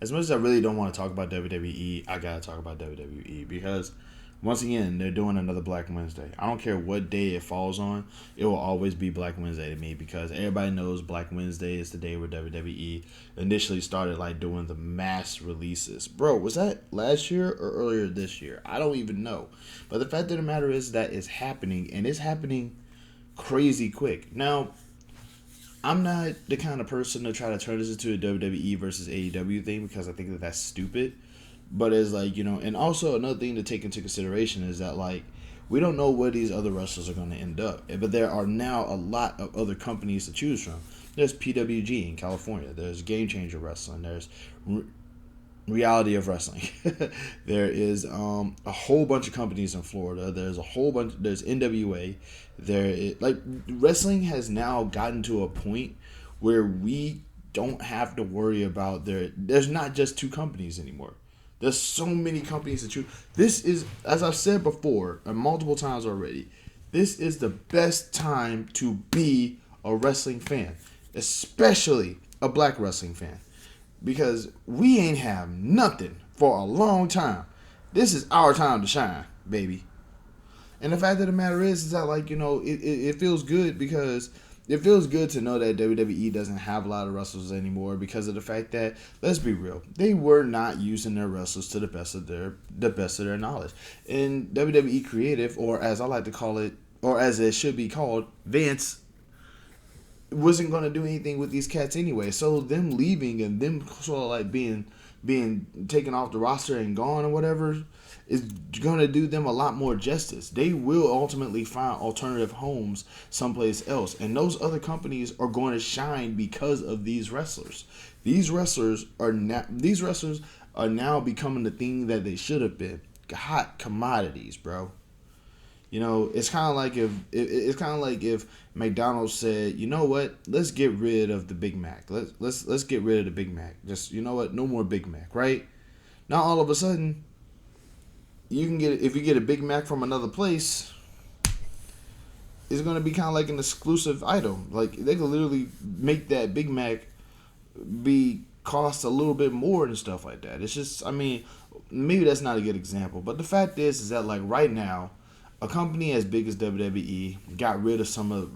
as much as I really don't want to talk about WWE, I gotta talk about WWE because once again they're doing another Black Wednesday. I don't care what day it falls on, it will always be Black Wednesday to me because everybody knows Black Wednesday is the day where WWE initially started like doing the mass releases. Bro, was that last year or earlier this year? I don't even know. But the fact of the matter is that it's happening and it's happening crazy quick. Now, I'm not the kind of person to try to turn this into a WWE versus AEW thing because I think that that's stupid. But it's like, and also another thing to take into consideration is that, like, we don't know where these other wrestlers are going to end up. But there are now a lot of other companies to choose from. There's PWG in California. There's Game Changer Wrestling. There's Reality of Wrestling. There is a whole bunch of companies in Florida. There's a whole bunch. There's NWA. Like wrestling has now gotten to a point where we don't have to worry about there's not just two companies anymore. There's so many companies to choose. This is, as I've said before and multiple times already, this is the best time to be a wrestling fan, especially a black wrestling fan, because we ain't have nothing for a long time. This is our time to shine, baby. And the fact of the matter is that, like, it feels good because it feels good to know that WWE doesn't have a lot of wrestlers anymore because of the fact that, let's be real, they were not using their wrestlers to the best of their knowledge. And WWE Creative, or as I like to call it, or as it should be called, Vince, wasn't going to do anything with these cats anyway. So them leaving and them sort of like being taken off the roster and gone or whatever is going to do them a lot more justice. They will ultimately find alternative homes someplace else, and those other companies are going to shine because of these wrestlers. These wrestlers are now becoming the thing that they should have been. Hot commodities, bro. It's kind of like if McDonald's said, you know what, let's get rid of the Big Mac. Let's get rid of the Big Mac. Just, you know what, no more Big Mac, right? Now all of a sudden, if you get a Big Mac from another place, it's gonna be kind of like an exclusive item. Like they could literally make that Big Mac be cost a little bit more and stuff like that. It's just, maybe that's not a good example, but the fact is that, like, right now, a company as big as WWE got rid of some of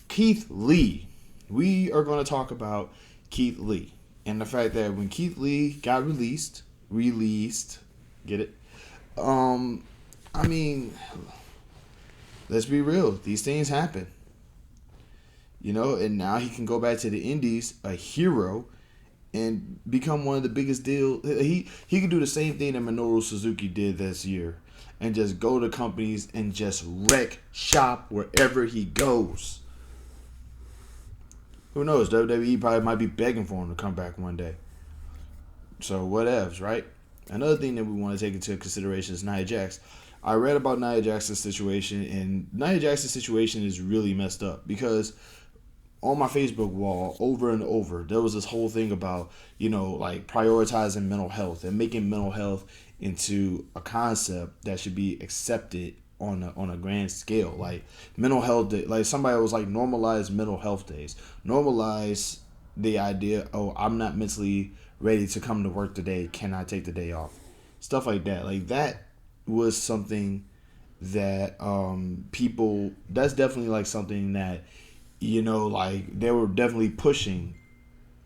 Keith Lee. We are going to talk about Keith Lee and the fact that when Keith Lee got released, get it? Let's be real. These things happen, and now he can go back to the Indies, a hero, and become one of the biggest deals. He could do the same thing that Minoru Suzuki did this year and just go to companies and just wreck shop wherever he goes. Who knows? WWE probably might be begging for him to come back one day. So whatevs, right? Another thing that we want to take into consideration is Nia Jax. I read about Nia Jax's situation, and Nia Jax's situation is really messed up because on my Facebook wall, over and over, there was this whole thing about, like prioritizing mental health and making mental health into a concept that should be accepted on a grand scale. Like mental health day, like somebody was like, normalize mental health days. Normalize the idea, oh, I'm not mentally ready to come to work today. Can I take the day off? Stuff like that. Like that was something that that's definitely like something that, like they were definitely pushing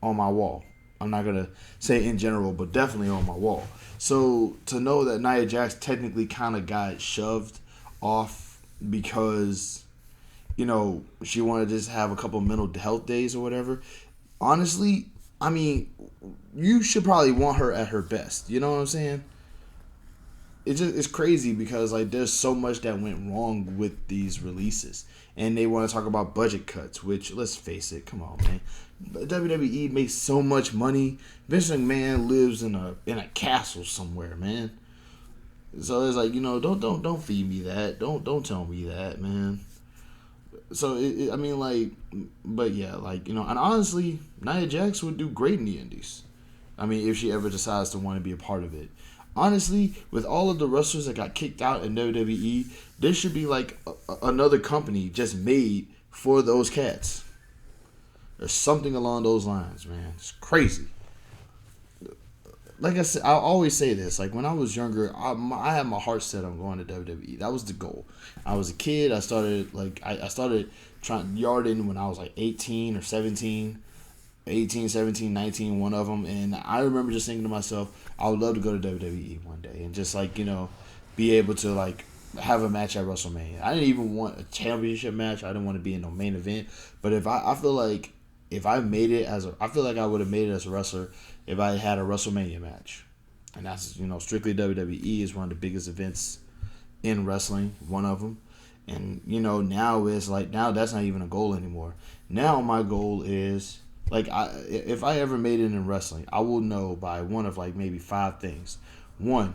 on my wall. I'm not going to say in general, but definitely on my wall. So to know that Nia Jax technically kind of got shoved off because, she wanted to just have a couple mental health days or whatever. Honestly, you should probably want her at her best. You know what I'm saying? It's crazy because, like, there's so much that went wrong with these releases. And they want to talk about budget cuts, which, let's face it, come on, man. WWE makes so much money. Vince McMahon lives in a castle somewhere, man. So it's like, don't feed me that. Don't tell me that, man. So but yeah, like, and honestly, Nia Jax would do great in the Indies. If she ever decides to want to be a part of it. Honestly, with all of the wrestlers that got kicked out in WWE, there should be like another company just made for those cats. There's something along those lines, man. It's crazy. like I said, I always say this. Like when I was younger, I had my heart set on going to WWE. That was the goal. I was a kid. I started trying yarding when I was like 18 or 17. 18, 17, 19, one of them. And I remember just thinking to myself, I would love to go to WWE one day and just like, be able to like have a match at WrestleMania. I didn't even want a championship match. I didn't want to be in no main event. But I feel like if I made it I feel like I would have made it as a wrestler if I had a WrestleMania match. And that's, strictly WWE is one of the biggest events in wrestling, one of them. And, now that's not even a goal anymore. Now my goal is, if I ever made it in wrestling, I will know by one of like maybe 5 things. One,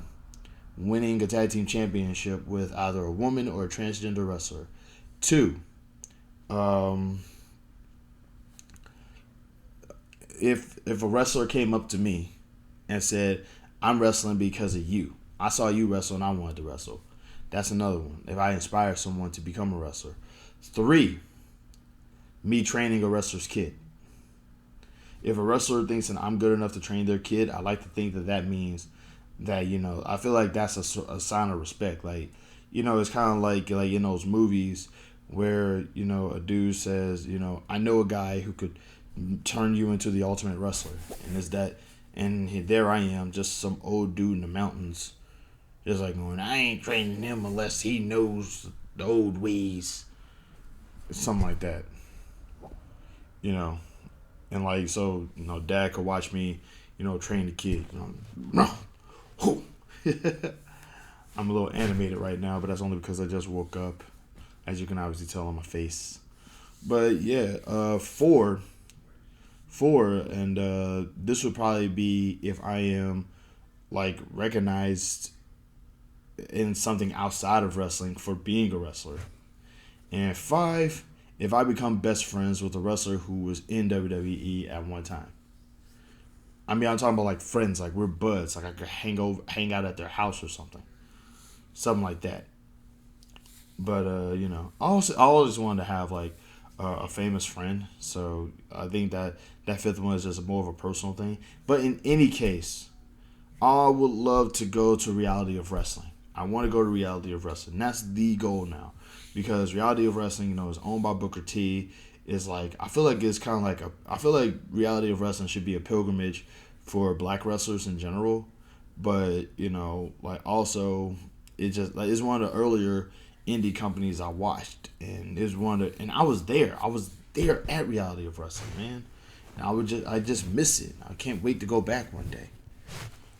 winning a tag team championship with either a woman or a transgender wrestler. 2, if a wrestler came up to me and said, "I'm wrestling because of you. I saw you wrestle and I wanted to wrestle." That's another one. If I inspire someone to become a wrestler. 3, me training a wrestler's kid. If a wrestler thinks that I'm good enough to train their kid, I like to think that means that, I feel like that's a sign of respect. Like, it's kind of like in those movies where, a dude says, I know a guy who could turn you into the ultimate wrestler. And there I am, just some old dude in the mountains, just like going, I ain't training him unless he knows the old ways. Something like that. And like, so, dad could watch me, train the kid. No. I'm a little animated right now, but that's only because I just woke up, as you can obviously tell on my face. But yeah, 4, and this would probably be if I am like recognized in something outside of wrestling for being a wrestler. And 5, if I become best friends with a wrestler who was in WWE at one time. I mean, I'm talking about like friends, like we're buds, like I could hang out at their house or something like that. But I always wanted to have like a famous friend, so I think that 5th one is just more of a personal thing. But in any case, I would love to go to Reality of Wrestling. I want to go to Reality of Wrestling. That's the goal now, because Reality of Wrestling, is owned by Booker T. Is like, I feel like it's kind of like I feel like Reality of Wrestling should be a pilgrimage for black wrestlers in general. But like also, it's one of the earlier indie companies I watched, and and I was there at Reality of Wrestling, man. And I just miss it. I can't wait to go back one day.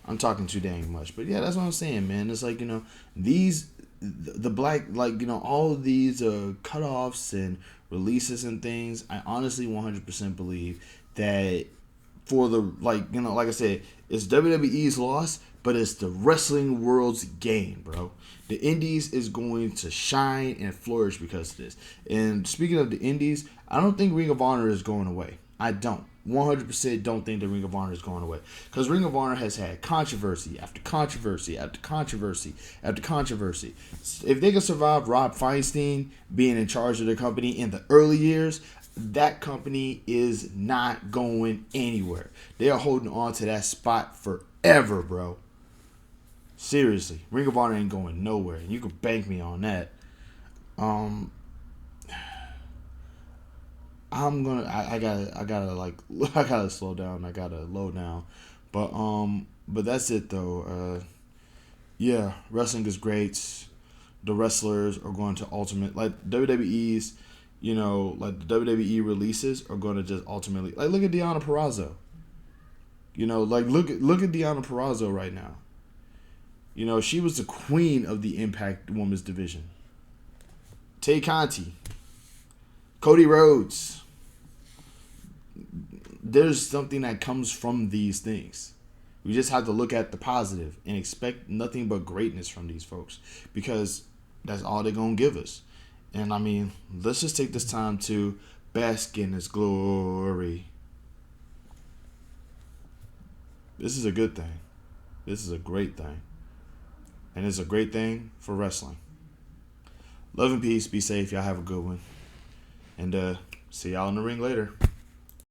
I'm talking too dang much, but yeah, that's what I'm saying, man. It's like, the black, like, all of these cutoffs and releases and things. I honestly 100% believe that for the, like I said, it's WWE's loss, but it's the wrestling world's gain, bro. The indies is going to shine and flourish because of this. And speaking of the indies, I don't think Ring of Honor is going away. I don't. 100% don't think the Ring of Honor is going away. Because Ring of Honor has had controversy after controversy after controversy after controversy. If they could survive Rob Feinstein being in charge of the company in the early years, that company is not going anywhere. They are holding on to that spot forever, bro. Seriously. Ring of Honor ain't going nowhere. And you can bank me on that. I gotta slow down. I gotta load now. But that's it though. Yeah, wrestling is great. The wrestlers are going to like WWE's, like the WWE releases are going to just ultimately, like, look at Deonna Purrazzo. Like look at Deonna Purrazzo right now. She was the queen of the Impact Women's Division. Tay Conti, Cody Rhodes. There's something that comes from these things. We just have to look at the positive and expect nothing but greatness from these folks, because that's all they're going to give us. And I mean, let's just take this time to bask in its glory. This is a good thing. This is a great thing. And it's a great thing for wrestling. Love and peace. Be safe. Y'all have a good one. And see y'all in the ring later.